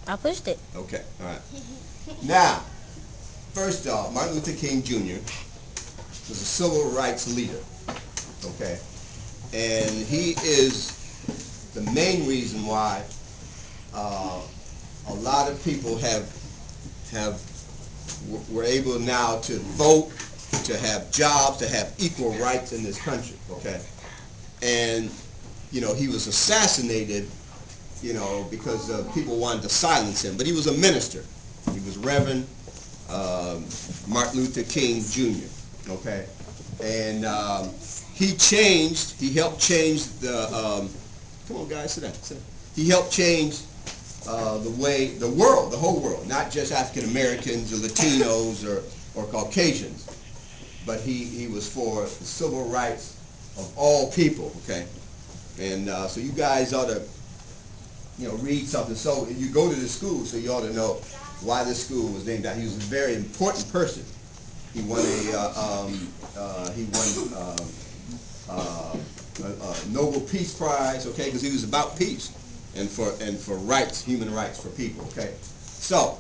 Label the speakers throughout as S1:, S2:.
S1: I pushed it.
S2: Okay, all right. Now, first off, Martin Luther King Jr. was a civil rights leader, okay? And he is the main reason why a lot of people were able now to vote, to have jobs, to have equal rights in this country, okay? And, you know, he was assassinated, you know, because people wanted to silence him. But he was a minister. He was Reverend Martin Luther King Jr., okay? And he helped change the, come on guys, sit down, sit down. He helped change the world, the whole world, not just African Americans or Latinos or Caucasians, but he was for the civil rights of all people, okay? And so you guys ought to, you know, read something. So you go to the school, so you ought to know why this school was named that. He was a very important person. He won a Nobel Peace Prize, okay, because he was about peace and for rights, human rights for people, okay. So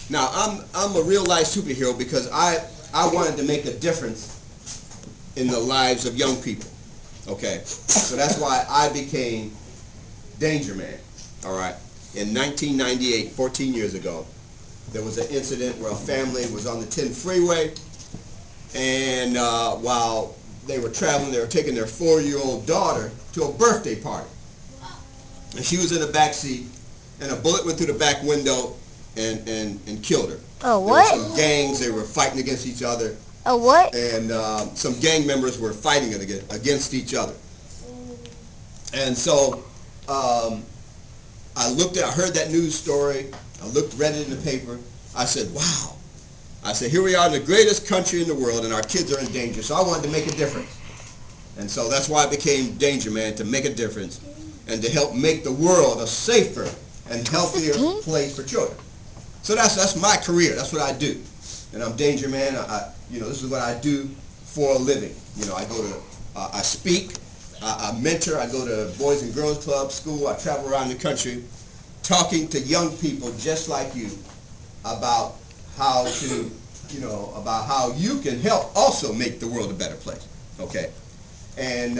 S2: now I'm a real life superhero because I wanted to make a difference in the lives of young people, okay. So that's why I became DangerMan, all right. In 1998, 14 years ago, there was an incident where a family was on the 10 freeway, and while they were traveling, they were taking their 4-year-old daughter to a birthday party. And she was in the back seat, and a bullet went through the back window and killed her.
S1: Oh, what?
S2: There were some gangs, they were fighting against each other.
S1: Oh, what?
S2: And some gang members were fighting against each other. And so I heard that news story, read it in the paper. I said, wow. I said, here we are in the greatest country in the world, and our kids are in danger. So I wanted to make a difference. And so that's why I became DangerMan, to make a difference and to help make the world a safer and healthier place for children. So that's my career. That's what I do. And I'm DangerMan. You know, this is what I do for a living. You know, I go to, I speak, I mentor, I go to Boys and Girls Club, school, I travel around the country talking to young people just like you about how to, you know, about how you can help also make the world a better place, okay? And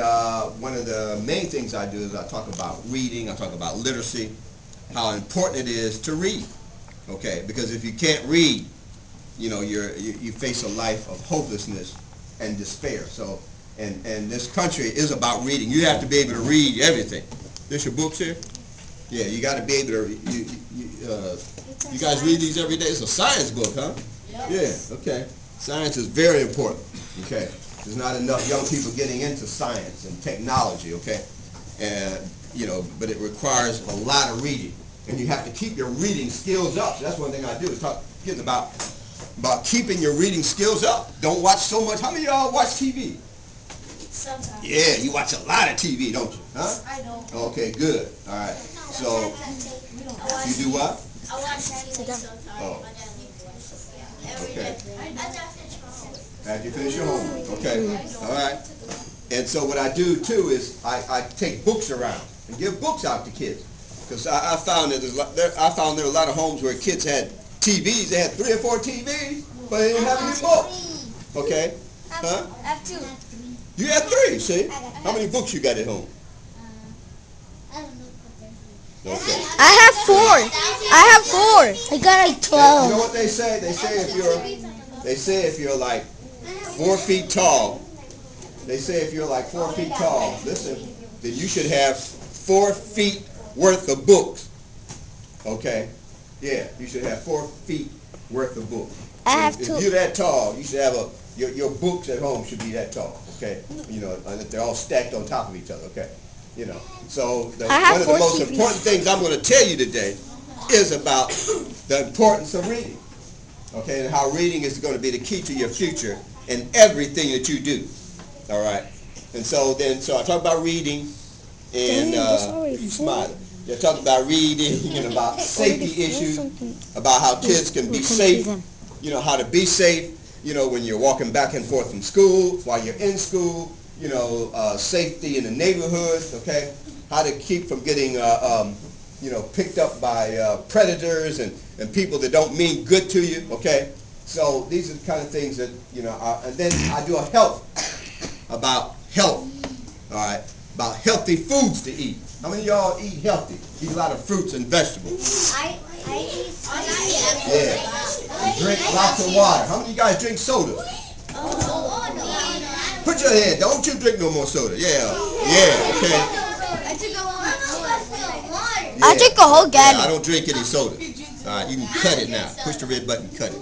S2: one of the main things I do is I talk about reading, I talk about literacy, how important it is to read, okay? Because if you can't read, you know, you face a life of hopelessness and despair. So, and this country is about reading. You have to be able to read everything. This your books here? Yeah, you got to be able to. You guys read these every day. It's a science book, huh? Yeah. Okay. Science is very important. Okay. There's not enough young people getting into science and technology. Okay. And you know, but it requires a lot of reading, and you have to keep your reading skills up. So that's one thing I do is talk to kids about keeping your reading skills up. Don't watch so much. How many of y'all watch TV?
S3: Sometimes.
S2: Yeah, you watch a lot of TV, don't you? Huh?
S3: I don't.
S2: Okay, good. All right. So, you do what?
S3: I watch TV sometimes.
S2: Oh.
S3: Every
S2: Okay.
S3: day.
S2: After you finish your homework. Okay. All right. And so what I do too is I take books around and give books out to kids, because I found that there are a lot of homes where kids had TVs. They had 3 or 4 TVs, but they didn't have any books. Okay. Huh?
S3: I have 2.
S2: You have 3. See? How many books you got at home?
S3: I don't know.
S2: Okay.
S1: I have 4. I have 4. I got like 12.
S2: You know what they say? They say if you're like 4 feet tall, they say if you're like 4 feet tall, listen, then you should have 4 feet worth of books. Okay? Yeah, you should have 4 feet worth of books.
S1: I have
S2: If
S1: 2.
S2: you're that tall, you should have your books at home should be that tall. Okay? You know, and they're all stacked on top of each other. Okay? You know, so one of the most important things I'm going to tell you today is about the importance of reading. Okay, and how reading is going to be the key to your future in everything that you do. All right, and so I talk about reading, and you smiling. I talk about reading and about safety issues, about how kids can be safe. You know, how to be safe. You know, when you're walking back and forth from school, while you're in school. You know, safety in the neighborhood, okay? How to keep from getting picked up by predators and people that don't mean good to you, okay? So these are the kind of things that, and then I do a about health, all right, about healthy foods to eat. How many of y'all eat healthy? Eat a lot of fruits and vegetables.
S3: I eat.
S2: Yeah. And drink lots of water. How many of you guys drink soda? Put your hand. Don't you drink no more soda. Yeah. Yeah, okay.
S1: I drink a whole gallon.
S2: Yeah, I don't drink any soda. All right, you can cut it now. Push the red button, cut it.